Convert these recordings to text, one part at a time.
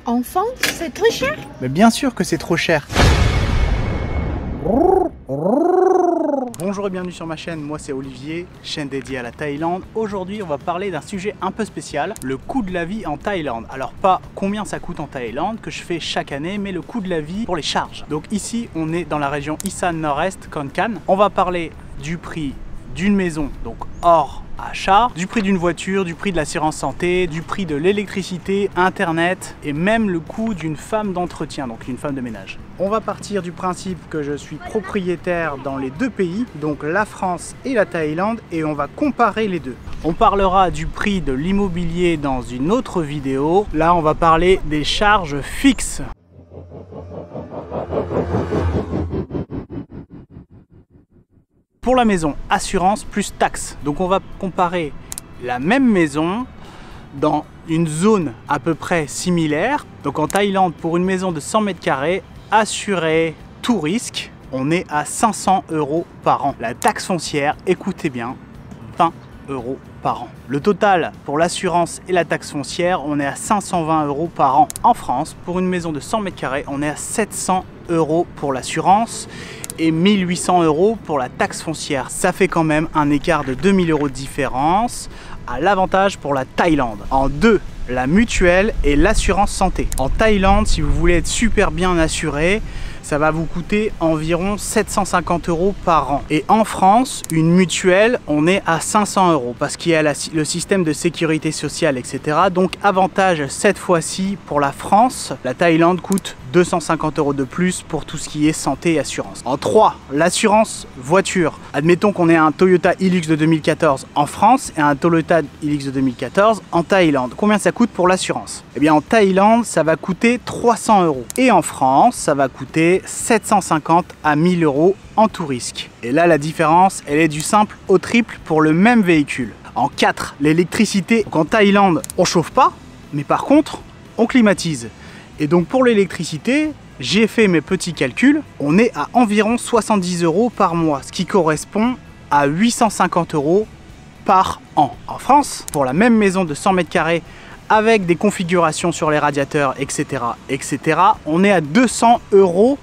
Enfant, c'est trop cher? Mais bien sûr que c'est trop cher. Bonjour et bienvenue sur ma chaîne, moi c'est Olivier, chaîne dédiée à la Thaïlande. Aujourd'hui on va parler d'un sujet un peu spécial, le coût de la vie en Thaïlande. Alors pas combien ça coûte en Thaïlande, que je fais chaque année, mais le coût de la vie pour les charges. Donc ici on est dans la région Isan Nord-Est, Khon Kaen. On va parler du prix d'une maison, donc hors achat, du prix d'une voiture, du prix de l'assurance santé, du prix de l'électricité, internet et même le coût d'une femme d'entretien, donc une femme de ménage. On va partir du principe que je suis propriétaire dans les deux pays, donc la France et la Thaïlande, et on va comparer les deux. On parlera du prix de l'immobilier dans une autre vidéo. Là, on va parler des charges fixes. Pour la maison, assurance plus taxes. Donc on va comparer la même maison dans une zone à peu près similaire. Donc en Thaïlande, pour une maison de 100 mètres carrés, assurée tout risque, on est à 500 € par an. La taxe foncière, écoutez bien, 20 € par an. Le total pour l'assurance et la taxe foncière, on est à 520 € par an. En France, pour une maison de 100 mètres carrés, on est à 700 € pour l'assurance et 1800 € pour la taxe foncière. Ça fait quand même un écart de 2000 € de différence à l'avantage pour la Thaïlande. En deux, la mutuelle et l'assurance santé. En Thaïlande, si vous voulez être super bien assuré, ça va vous coûter environ 750 € par an. Et en France, une mutuelle, on est à 500 € parce qu'il y a le système de sécurité sociale, etc. Donc avantage cette fois-ci pour la France, la Thaïlande coûte 250 € de plus pour tout ce qui est santé et assurance. En 3, l'assurance voiture. Admettons qu'on ait un Toyota Hilux de 2014 en France et un Toyota Hilux de 2014 en Thaïlande. Combien ça coûte pour l'assurance? Eh bien en Thaïlande, ça va coûter 300 € et en France, ça va coûter 750 à 1000 € en tout risque. Et là, la différence, elle est du simple au triple pour le même véhicule. En 4, l'électricité. Donc en Thaïlande, on chauffe pas, mais par contre, on climatise. Et donc pour l'électricité, j'ai fait mes petits calculs, on est à environ 70 € par mois, ce qui correspond à 850 € par an. En France, pour la même maison de 100 mètres carrés, avec des configurations sur les radiateurs, etc., on est à 200 €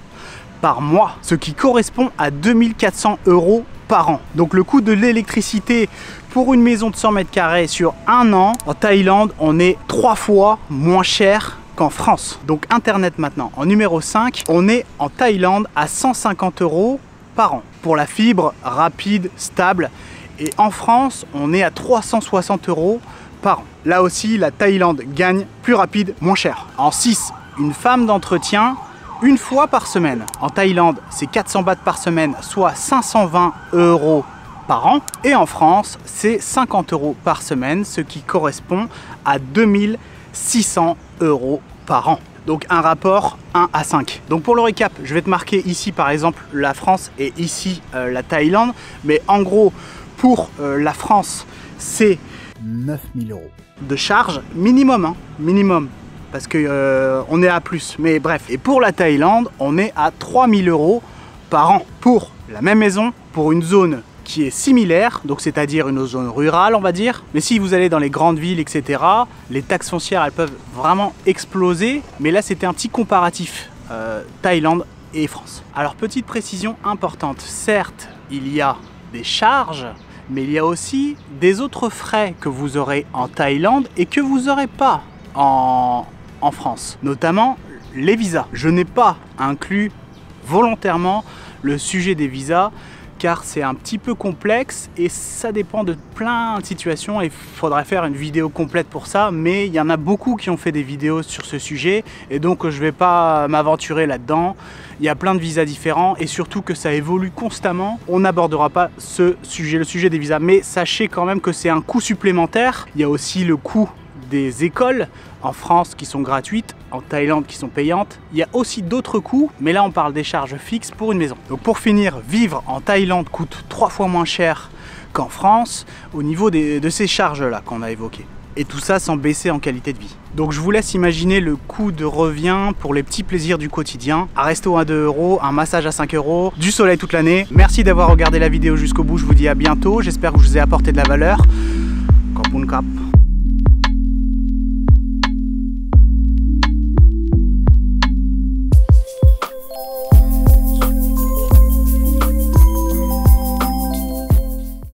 par mois, ce qui correspond à 2400 € par an. Donc le coût de l'électricité pour une maison de 100 mètres carrés sur un an, en Thaïlande, on est 3 fois moins cher qu'en France. Donc internet maintenant. En numéro 5, on est en Thaïlande à 150 € par an pour la fibre rapide, stable. Et en France, on est à 360 € par an. Là aussi, la Thaïlande gagne plus rapide, moins cher. En 6, une femme d'entretien une fois par semaine. En Thaïlande, c'est 400 bahts par semaine, soit 520 € par an. Et en France, c'est 50 € par semaine, ce qui correspond à 2600 € par an. Donc un rapport 1 à 5. Donc pour le récap, je vais te marquer ici par exemple la France et ici la Thaïlande. Mais en gros, pour la France, c'est 9000 € de charge minimum, hein, minimum. Parce que on est à plus, mais bref. Et pour la Thaïlande, on est à 3000 € par an pour la même maison, pour une zone qui est similaire, donc c'est-à-dire une zone rurale, on va dire. Mais si vous allez dans les grandes villes, etc., les taxes foncières, elles peuvent vraiment exploser. Mais là, c'était un petit comparatif Thaïlande et France. Alors, petite précision importante. Certes, il y a des charges, mais il y a aussi des autres frais que vous aurez en Thaïlande et que vous n'aurez pas en France. Notamment les visas. Je n'ai pas inclus volontairement le sujet des visas, car c'est un petit peu complexe et ça dépend de plein de situations et il faudrait faire une vidéo complète pour ça, mais il y en a beaucoup qui ont fait des vidéos sur ce sujet et donc je vais pas m'aventurer là-dedans. Il y a plein de visas différents et surtout que ça évolue constamment. On n'abordera pas ce sujet, le sujet des visas, mais sachez quand même que c'est un coût supplémentaire. Il y a aussi le coût des écoles en France qui sont gratuites, en Thaïlande qui sont payantes. Il y a aussi d'autres coûts, mais là on parle des charges fixes pour une maison. Donc pour finir, vivre en Thaïlande coûte 3 fois moins cher qu'en France au niveau de ces charges-là qu'on a évoquées. Et tout ça sans baisser en qualité de vie. Donc je vous laisse imaginer le coût de revient pour les petits plaisirs du quotidien. Un resto à 2 €, un massage à 5 €, du soleil toute l'année. Merci d'avoir regardé la vidéo jusqu'au bout, je vous dis à bientôt. J'espère que je vous ai apporté de la valeur. Kapun kap.